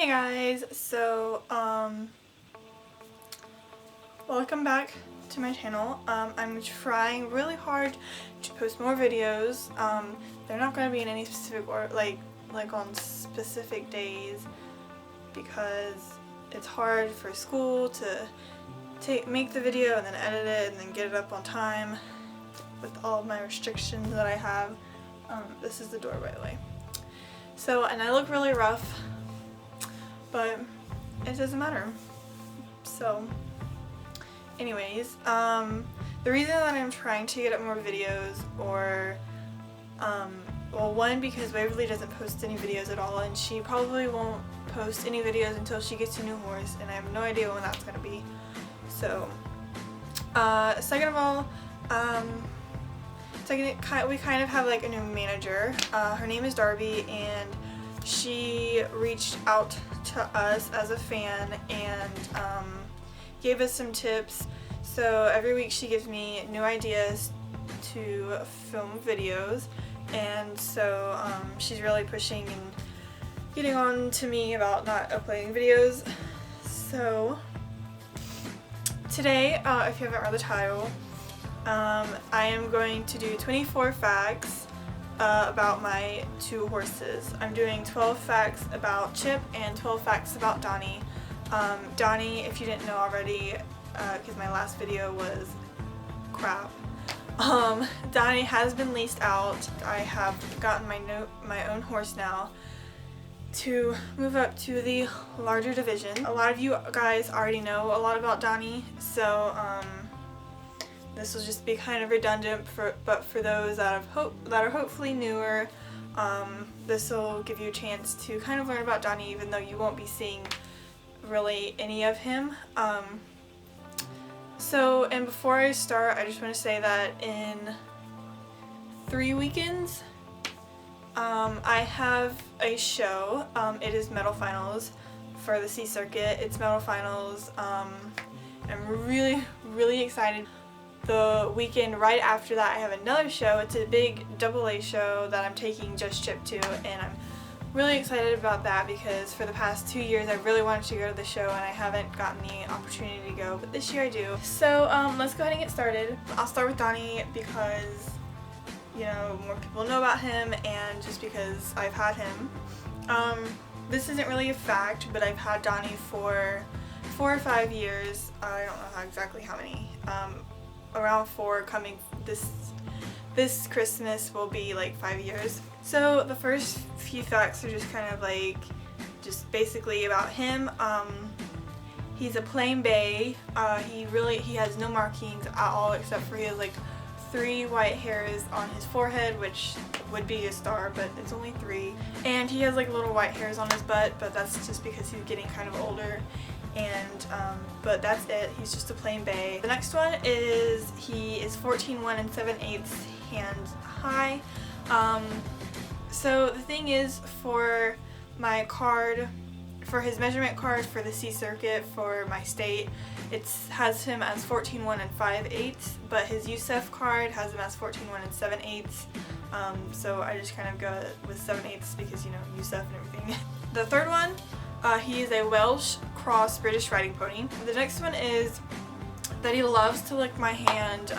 Hey guys, so welcome back to my channel. I'm trying really hard to post more videos. They're not going to be in any specific order, like on specific days, because it's hard for school to make the video and then edit it and then get it up on time with all of my restrictions that I have. This is the door, by the way. So, and I look really rough, but it doesn't matter. So anyways, the reason that I'm trying to get up more videos, or well, one, because Waverly doesn't post any videos at all, and she probably won't post any videos until she gets a new horse, and I have no idea when that's going to be. So second of all, we kind of have like a new manager. Her name is Darby, and she reached out to us as a fan and gave us some tips. So every week she gives me new ideas to film videos, and so she's really pushing and getting on to me about not uploading videos. So today, if you haven't read the title, I am going to do 24 facts about my two horses. I'm doing 12 facts about Chip and 12 facts about Donnie. Donnie, if you didn't know already, because my last video was crap, Donnie has been leased out. I have gotten my own horse now to move up to the larger division. A lot of you guys already know a lot about Donnie, so this will just be kind of redundant, but for those that are hopefully newer, this will give you a chance to kind of learn about Donnie, even though you won't be seeing really any of him. And before I start, I just want to say that in 3 weekends, I have a show. It is Medal Finals for the C Circuit. It's Medal Finals. I'm really excited. The weekend right after that, I have another show. It's a big AA show that I'm taking just Chip to, and I'm really excited about that because for the past 2 years I've really wanted to go to the show and I haven't gotten the opportunity to go, but this year I do. So let's go ahead and get started. I'll start with Donnie because, you know, more people know about him, and just because I've had him. This isn't really a fact, but I've had Donnie for 4 or 5 years. I don't know exactly how many. Around 4. Coming this Christmas will be like 5 years. So the first few facts are just kind of like just basically about him. He's a plain bay. He has no markings at all, except for he has like 3 white hairs on his forehead, which would be a star, but it's only 3. And he has like little white hairs on his butt, but that's just because he's getting kind of older. And but that's it. He's just a plain bay. The next one is he is 14 1 7/8 hands high. So the thing is, for my card, for his measurement card for the C Circuit for my state, it has him as 14 1 5/8, but his USEF card has him as 14 1 7/8. So I just kind of go with 7/8 because, you know, USEF and everything. The third one, he is a Welsh cross British riding pony. The next one is that he loves to lick my hand,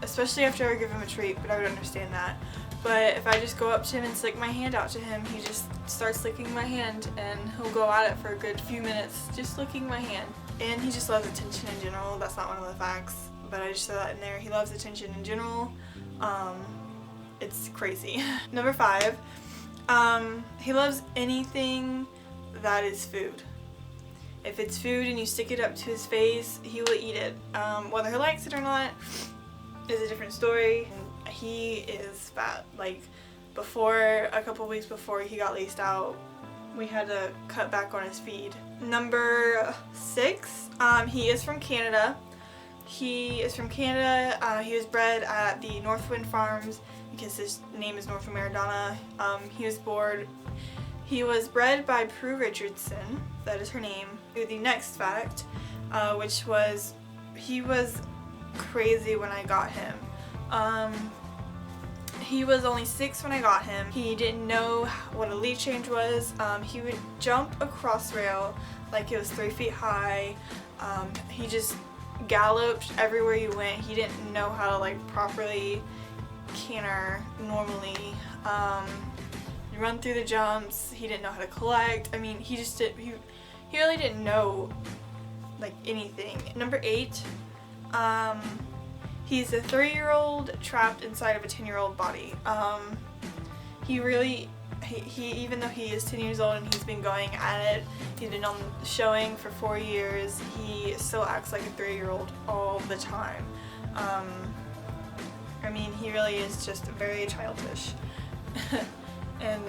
especially after I give him a treat, but I would understand that. But if I just go up to him and stick my hand out to him, he just starts licking my hand, and he'll go at it for a good few minutes just licking my hand. And he just loves attention in general. That's not one of the facts, but I just threw that in there. He loves attention in general. It's crazy. Number 5, he loves anything that is food. If it's food and you stick it up to his face, he will eat it. Whether he likes it or not is a different story. He is fat. Like, a couple weeks before he got leased out, we had to cut back on his feed. Number 6, he is from Canada. He is from Canada. He was bred at the Northwind Farms because his name is North Maradona. He was bred by Prue Richardson, that is her name. The next fact, which was, he was crazy when I got him. He was only 6 when I got him. He didn't know what a lead change was. He would jump a cross rail like it was 3 feet high. He just galloped everywhere he went. He didn't know how to like properly canter normally. Run through the jumps. He didn't know how to collect. I mean, he just did. He really didn't know like anything. Number 8. He's a 3-year-old trapped inside of a 10-year-old body. He even though he is 10 years old and he's been going at it, he's been on showing for 4 years, he still acts like a 3-year-old all the time. I mean, he really is just very childish. And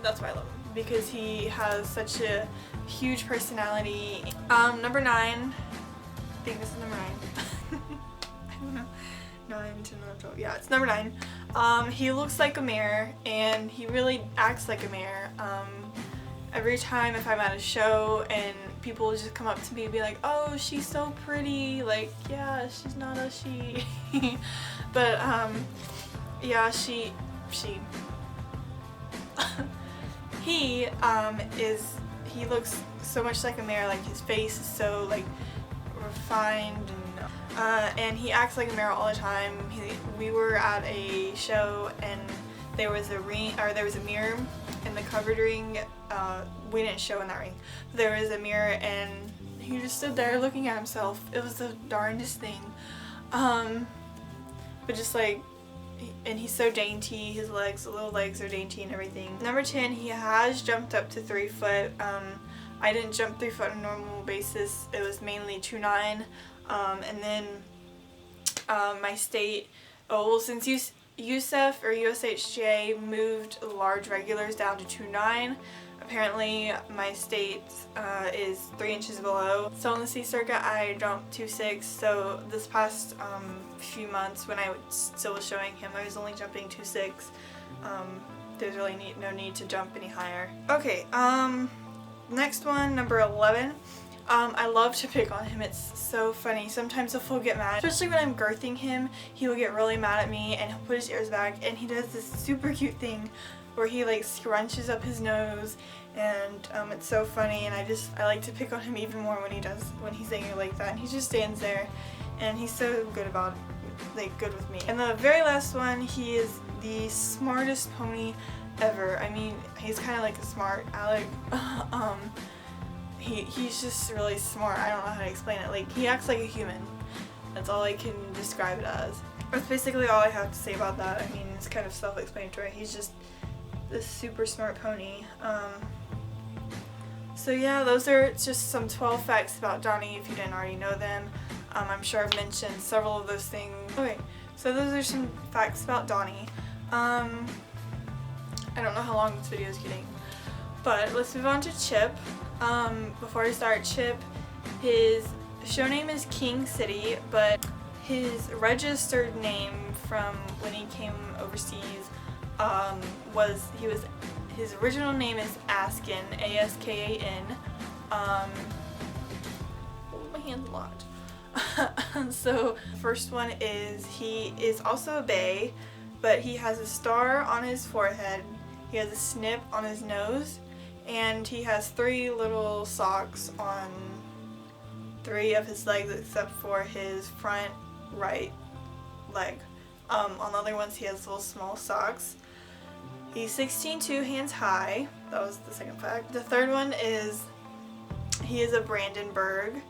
that's why I love him, because he has such a huge personality. Number 9. I think this is number 9. I don't know. 9, 10, 11, 12. Yeah, it's number 9. He looks like a mayor, and he really acts like a mayor. Every time if I'm at a show and people just come up to me and be like, oh, she's so pretty, like, yeah, she's not a she. But yeah, she he looks so much like a mayor. Like, his face is so like refined, and he acts like a mayor all the time. We were at a show and there was a mirror in the covered ring. We didn't show in that ring, but there was a mirror and he just stood there looking at himself. It was the darndest thing. But just like, and he's so dainty. His little legs are dainty and everything. Number 10, he has jumped up to 3 foot. I didn't jump 3 foot on a normal basis. It was mainly 2'9". And then my state, since USF or USHJ moved large regulars down to 2'9", apparently my state is 3 inches below. So on the C circuit I jumped 2'6", so this past few months when I still was showing him, I was only jumping 2'6". There's really no need to jump any higher. Okay, next one, number 11. I love to pick on him. It's so funny. Sometimes he'll get mad, especially when I'm girthing him. He will get really mad at me and he'll put his ears back, and he does this super cute thing where he like scrunches up his nose, and it's so funny, and I like to pick on him even more when he's angry like that, and he just stands there and he's so good with me. And the very last one, he is the smartest pony ever. I mean, he's kind of like a smart Alec. He's just really smart. I don't know how to explain it. Like, he acts like a human. That's all I can describe it as. That's basically all I have to say about that. I mean, it's kind of self-explanatory. He's just this super smart pony. So yeah, those are just some 12 facts about Donnie if you didn't already know them. I'm sure I've mentioned several of those things. Okay, so those are some facts about Donnie. I don't know how long this video is getting, but let's move on to Chip. Before I start, Chip, his show name is King City, but his registered name from when he came overseas his original name is Askin, A-S-K-A-N. Oh, my hand's locked. So first one is, he is also a bae, but he has a star on his forehead, he has a snip on his nose, and he has 3 little socks on 3 of his legs except for his front right leg. On the other ones he has little small socks. He's 16'2", hands high. That was the second fact. The third one is he is a Brandenburg,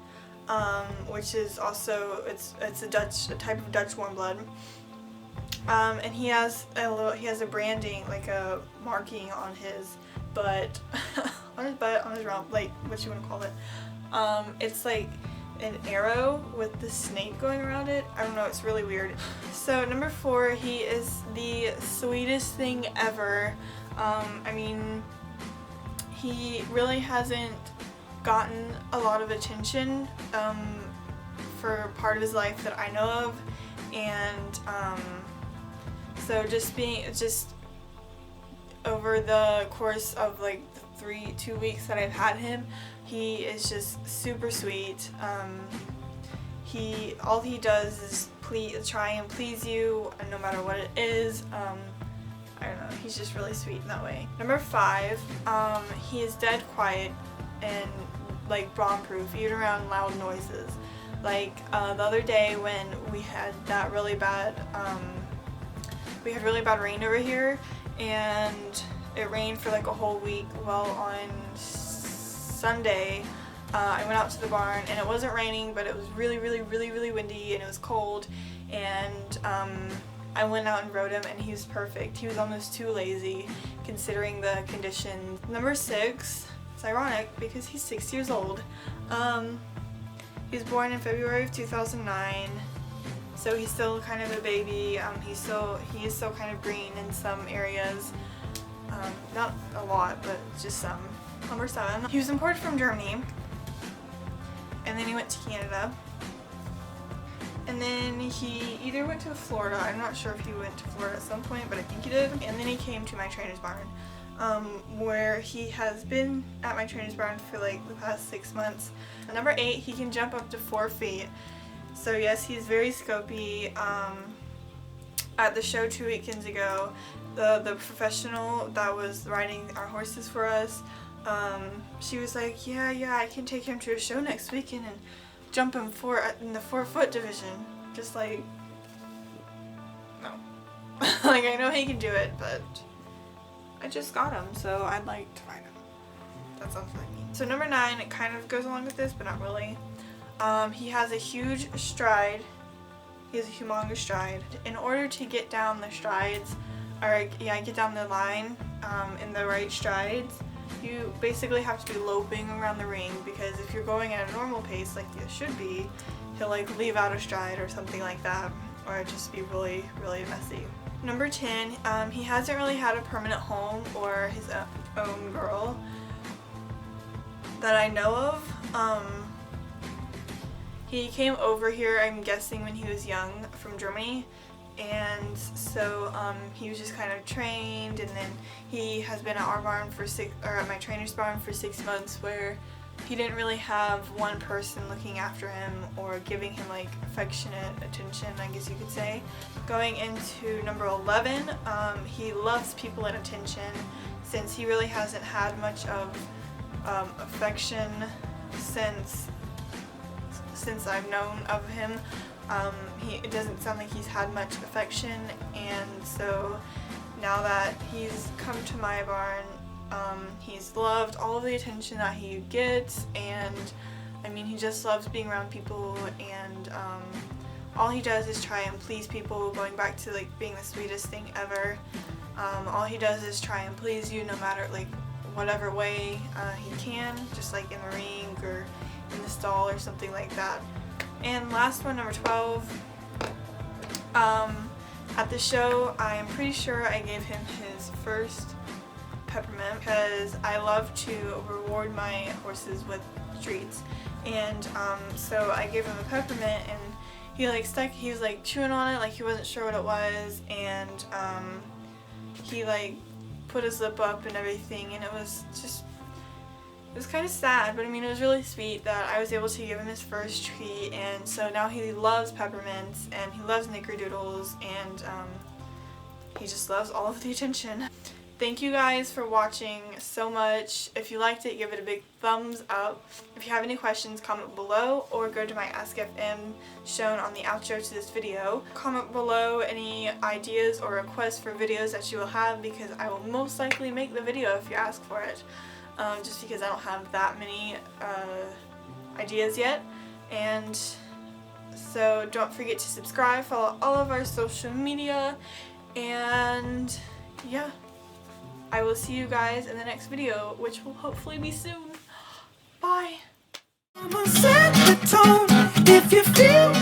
which is also it's a type of Dutch warm blood. And he has a branding, like a marking on his butt, on his rump, like what you want to call it. It's like an arrow with the snake going around it. I don't know, it's really weird. So number 4, he is the sweetest thing ever. I mean, he really hasn't gotten a lot of attention for part of his life that I know of, and so just over the course of like 2 weeks that I've had him, he is just super sweet. All he does is try and please you, no matter what it is. I don't know, he's just really sweet in that way. Number 5, he is dead quiet and like bomb-proof, even around loud noises. Like the other day when we had that really bad, rain over here, and it rained for like a whole week. Well, on Sunday, I went out to the barn and it wasn't raining, but it was really windy and it was cold, and I went out and rode him and he was perfect. He was almost too lazy considering the conditions. Number 6, it's ironic because he's 6 years old. He was born in February of 2009, so he's still kind of a baby. He is still kind of green in some areas. Not a lot, but just some. Number 7, he was imported from Germany, and then he went to Canada. And then he either went to Florida, I'm not sure if he went to Florida at some point, but I think he did. And then he came to my trainer's barn, where he has been at my trainer's barn for like the past 6 months. Number 8, he can jump up to 4 feet. So yes, he's very scopy. At the show 2 weekends ago, the professional that was riding our horses for us, she was like, yeah, I can take him to a show next weekend and jump him in the 4-foot division. Just like, no. Like, I know he can do it, but I just got him, so I'd like to ride him. That sounds really mean. So number 9, it kind of goes along with this, but not really. He has a huge stride. He has a humongous stride. In order to get down the strides, get down the line in the right strides, you basically have to be loping around the ring, because if you're going at a normal pace like you should be, he'll like leave out a stride or something like that, or it'd just be really messy. Number 10, he hasn't really had a permanent home or his own girl that I know of. He came over here, I'm guessing, when he was young from Germany, and so he was just kind of trained, and then he has been at our barn at my trainer's barn for 6 months, where he didn't really have one person looking after him or giving him like affectionate attention, I guess you could say. Going into number 11, he loves people and attention, since he really hasn't had much of affection since I've known of him. It doesn't sound like he's had much affection, and so now that he's come to my barn, he's loved all of the attention that he gets, and I mean, he just loves being around people, and all he does is try and please people, going back to like being the sweetest thing ever. All he does is try and please you, no matter like whatever way he can, just like in the ring or in the stall or something like that. And last one, number 12, at the show, I'm pretty sure I gave him his first peppermint, because I love to reward my horses with treats, and so I gave him a peppermint, and he was like chewing on it like he wasn't sure what it was, and he like put his lip up and everything, and it was kind of sad, but I mean, it was really sweet that I was able to give him his first treat, and so now he loves peppermints, and he loves snickerdoodles, and he just loves all of the attention. Thank you guys for watching so much. If you liked it, give it a big thumbs up. If you have any questions, comment below, or go to my Ask FM shown on the outro to this video. Comment below any ideas or requests for videos that you will have, because I will most likely make the video if you ask for it. Just because I don't have that many ideas yet. And so don't forget to subscribe, follow all of our social media, and yeah, I will see you guys in the next video, which will hopefully be soon. Bye! Set the tone if you feel